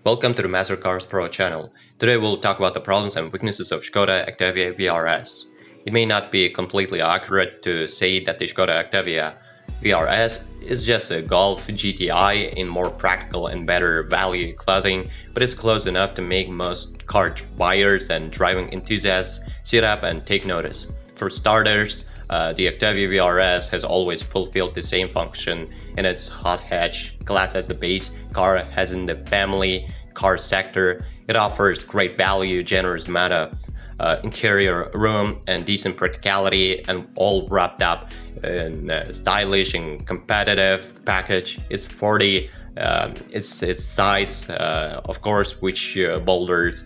Welcome to the Master Cars Pro channel. Today we'll talk about the problems and weaknesses of Skoda Octavia vRS. It may not be completely accurate to say that the Skoda Octavia vRS is just a Golf GTI in more practical and better value clothing, but it's close enough to make most car buyers and driving enthusiasts sit up and take notice. For starters, the Octavia vRS has always fulfilled the same function in its hot hatch class as the base car has in the family car sector. It offers great value, generous amount of interior room and decent practicality, and all wrapped up in a stylish and competitive package. It's 40, its size, of course, which borders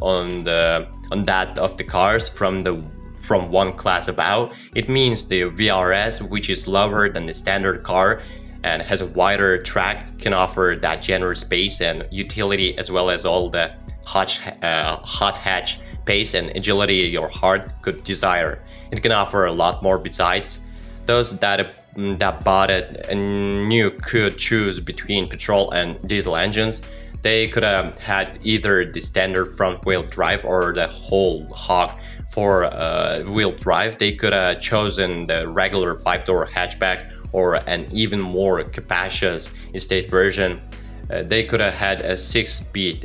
on that of the cars from one class above. It means the VRS, which is lower than the standard car and has a wider track, can offer that generous space and utility, as well as all the hot hatch pace and agility your heart could desire. It can offer a lot more besides. Those that bought it and knew could choose between petrol and diesel engines. They could have had either the standard front-wheel drive or the whole hog four-wheel drive. They could have chosen the regular 5-door hatchback or an even more capacious estate version. They could have had a 6-speed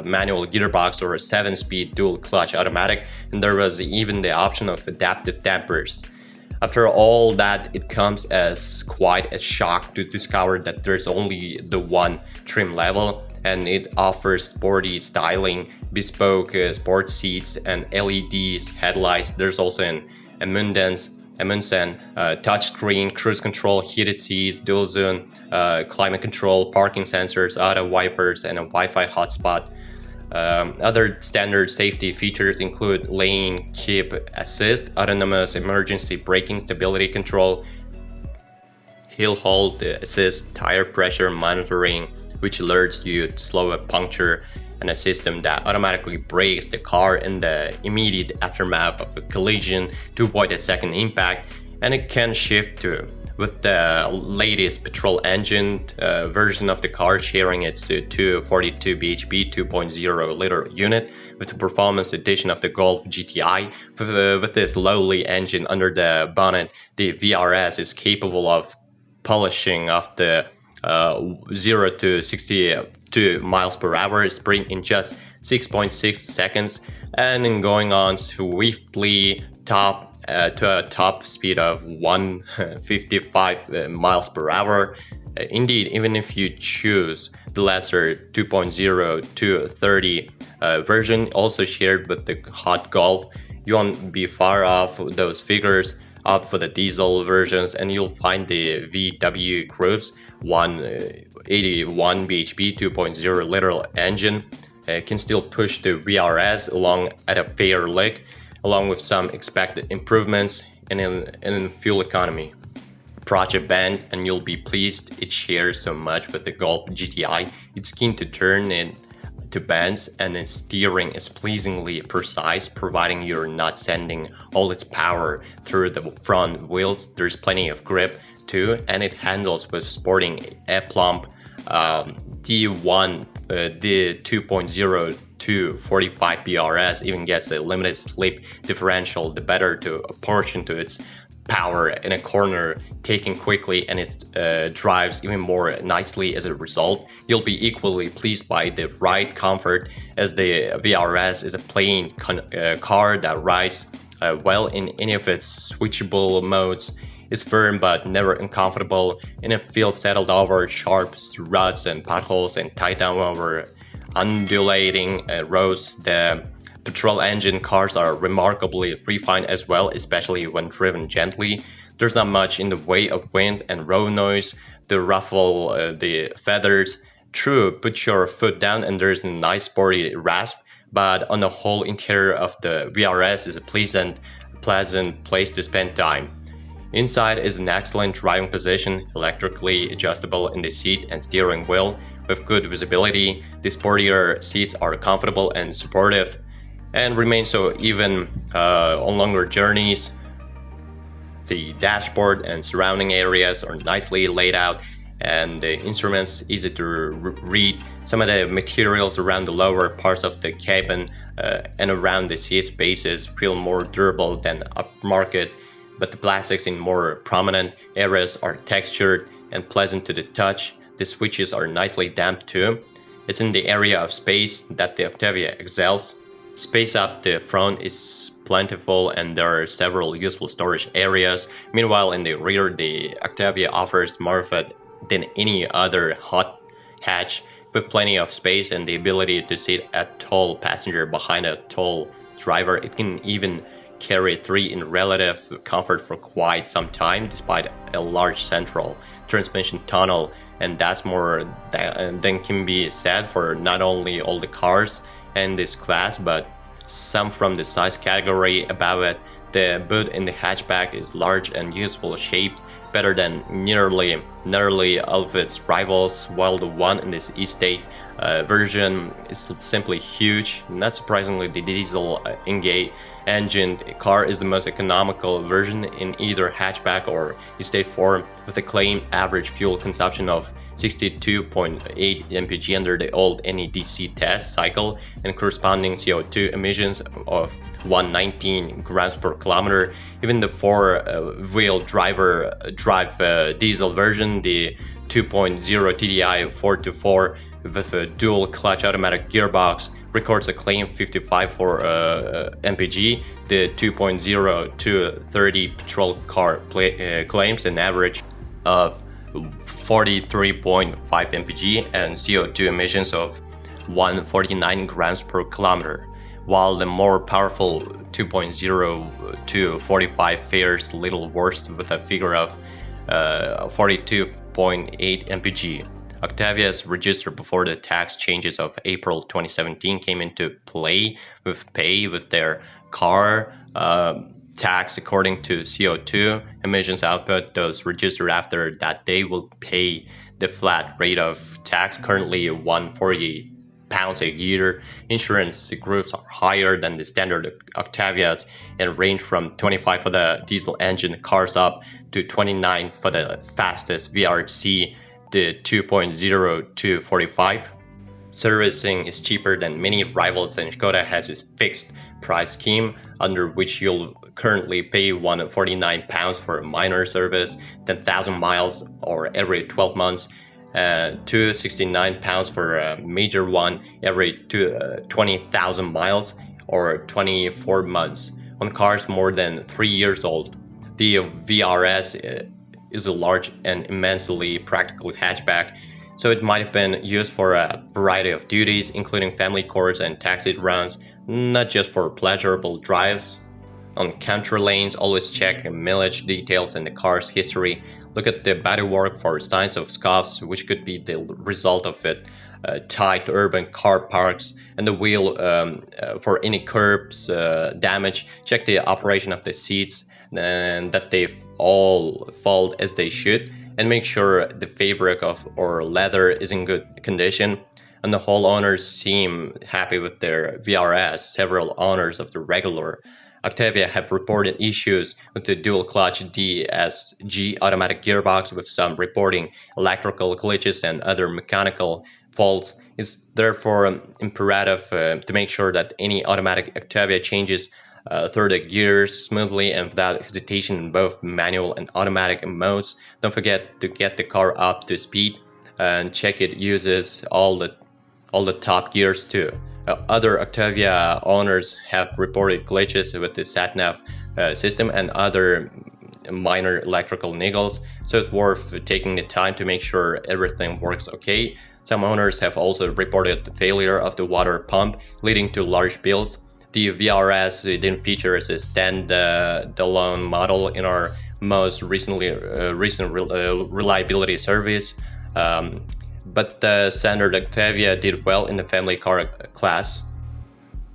manual gearbox or a 7-speed dual clutch automatic, and there was even the option of adaptive dampers. After all that, it comes as quite a shock to discover that there's only the one trim level, and it offers sporty styling, bespoke sports seats, and LED headlights. There's also an Amundsen touchscreen, cruise control, heated seats, dual zone climate control, parking sensors, auto wipers, and a Wi-Fi hotspot. Other standard safety features include lane keep assist, autonomous emergency braking, stability control, hill hold assist, tire pressure monitoring, which alerts you to slow a puncture, and a system that automatically brakes the car in the immediate aftermath of a collision to avoid a second impact. And it can shift to with the latest petrol engine version of the car, sharing its 242 bhp 2.0 liter unit with the performance edition of the Golf GTI. With this lowly engine under the bonnet, the VRS is capable of polishing off the 0 to 62 miles per hour sprint in just 6.6 seconds, and in going on swiftly to a top speed of 155 miles per hour. Indeed, even if you choose the lesser 2.0 to 30 version, also shared with the hot Golf, you won't be far off those figures. Opt for the diesel versions and you'll find the VW Group's 181 bhp 2.0 liter engine can still push the VRS along at a fair lick, along with some expected improvements in fuel economy. Approach a bend and you'll be pleased. It shares so much with the Golf GTI. It's keen to turn it to bends, and its steering is pleasingly precise, providing you're not sending all its power through the front wheels. There's plenty of grip too, and it handles with sporting aplomb. D1, the 2.0 to 45 BRS even gets a limited slip differential, the better to apportion to its power in a corner, taking quickly, and it drives even more nicely as a result. You'll be equally pleased by the ride comfort, as the VRS is a plain car that rides well in any of its switchable modes. It's firm but never uncomfortable, and it feels settled over sharp ruts and potholes and tight down over undulating roads. The petrol engine cars are remarkably refined as well, especially when driven gently. There's not much in the way of wind and road noise to ruffle the feathers. True, put your foot down and there's a nice sporty rasp, but on the whole, interior of the VRS is a pleasant place to spend time. Inside is an excellent driving position, electrically adjustable in the seat and steering wheel with good visibility. The sportier seats are comfortable and supportive, and remain so even on longer journeys. The dashboard and surrounding areas are nicely laid out, and the instruments easy to read. Some of the materials around the lower parts of the cabin and around the seat spaces feel more durable than upmarket, but the plastics in more prominent areas are textured and pleasant to the touch. The switches are nicely damped too. It's in the area of space that the Octavia excels. Space up the front is plentiful and there are several useful storage areas. Meanwhile, in the rear, the Octavia offers more of it than any other hot hatch, with plenty of space and the ability to sit a tall passenger behind a tall driver. It can even carry three in relative comfort for quite some time, despite a large central transmission tunnel, and that's more than can be said for not only all the cars in this class, but some from the size category above it. The boot in the hatchback is large and useful, shaped better than nearly all of its rivals, while the one in this estate version is simply huge. Not surprisingly, the diesel engined car is the most economical version in either hatchback or estate form, with a claimed average fuel consumption of 62.8 mpg under the old NEDC test cycle and corresponding CO2 emissions of 119 grams per kilometer. Even the four-wheel drive diesel version, the 2.0 TDI 4x4 with a dual clutch automatic gearbox, records a claim 55 for mpg. The 2.0 to 30 petrol car claims an average of 43.5 mpg and CO2 emissions of 149 grams per kilometer, while the more powerful 2.0 to 45 fares little worse with a figure of 42.8 mpg. Octavia's registered before the tax changes of April 2017 came into play with their car tax according to CO2 emissions output. Those registered after that day will pay the flat rate of tax, currently £140 a year. Insurance groups are higher than the standard Octavias and range from 25 for the diesel engine cars up to 29 for the fastest VRC, the 2.0 to 45. Servicing is cheaper than many rivals, and Skoda has a fixed price scheme under which you'll currently pay £149 for a minor service, 10,000 miles or every 12 months, £269 for a major one every 20,000 miles or 24 months on cars more than 3 years old. The VRS is a large and immensely practical hatchback, so it might have been used for a variety of duties, including family cars and taxi runs, not just for pleasurable drives. On country lanes, always check mileage details and the car's history. Look at the bodywork for signs of scuffs, which could be the result of it tied to urban car parks, and the wheel for any curbs damage. Check the operation of the seats and that they all fold as they should, and make sure the fabric or leather is in good condition. And the whole owners seem happy with their VRS. Several owners of the regular Octavia have reported issues with the dual clutch DSG automatic gearbox, with some reporting electrical glitches and other mechanical faults. It's therefore imperative to make sure that any automatic Octavia changes through the gears smoothly and without hesitation in both manual and automatic modes. Don't forget to get the car up to speed and check it uses all the top gears too. Other Octavia owners have reported glitches with the sat-nav system and other minor electrical niggles, so it's worth taking the time to make sure everything works okay. Some owners have also reported the failure of the water pump, leading to large bills. The VRS didn't feature as a standalone model in our most recent reliability service, but the standard Octavia did well in the family car class,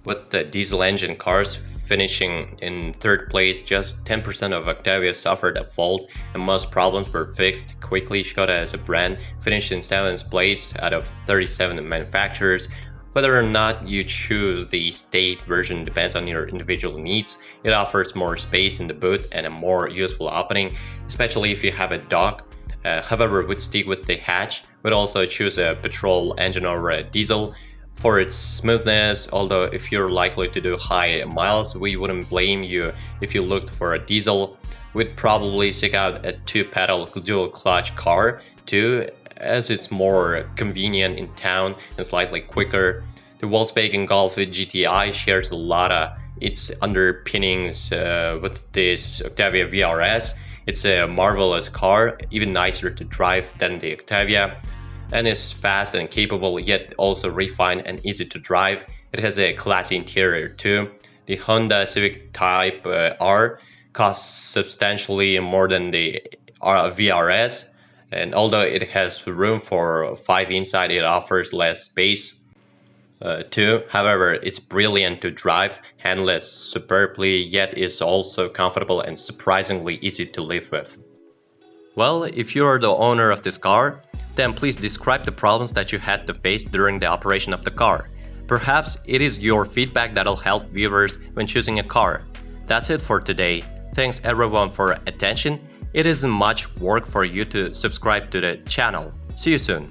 with the diesel engine cars finishing in third place. Just 10% of Octavia suffered a fault, and most problems were fixed quickly. Skoda as a brand finished in 7th place out of 37 manufacturers. Whether or not you choose the estate version depends on your individual needs. It offers more space in the boot and a more useful opening, especially if you have a dog. However, we'd stick with the hatch. We'd also choose a petrol engine or a diesel for its smoothness, although if you're likely to do high miles, we wouldn't blame you if you looked for a diesel. We'd probably seek out a 2-pedal dual clutch car too, as it's more convenient in town and slightly quicker. The Volkswagen Golf GTI shares a lot of its underpinnings with this Octavia vRS. It's a marvelous car, even nicer to drive than the Octavia, and is fast and capable, yet also refined and easy to drive. It has a classy interior too. The Honda Civic Type R costs substantially more than the VRS, and although it has room for 5 inside, it offers less space too. However, it's brilliant to drive, handles superbly, yet is also comfortable and surprisingly easy to live with. Well, if you are the owner of this car, then please describe the problems that you had to face during the operation of the car. Perhaps it is your feedback that'll help viewers when choosing a car. That's it for today. Thanks everyone for attention. It isn't much work for you to subscribe to the channel. See you soon.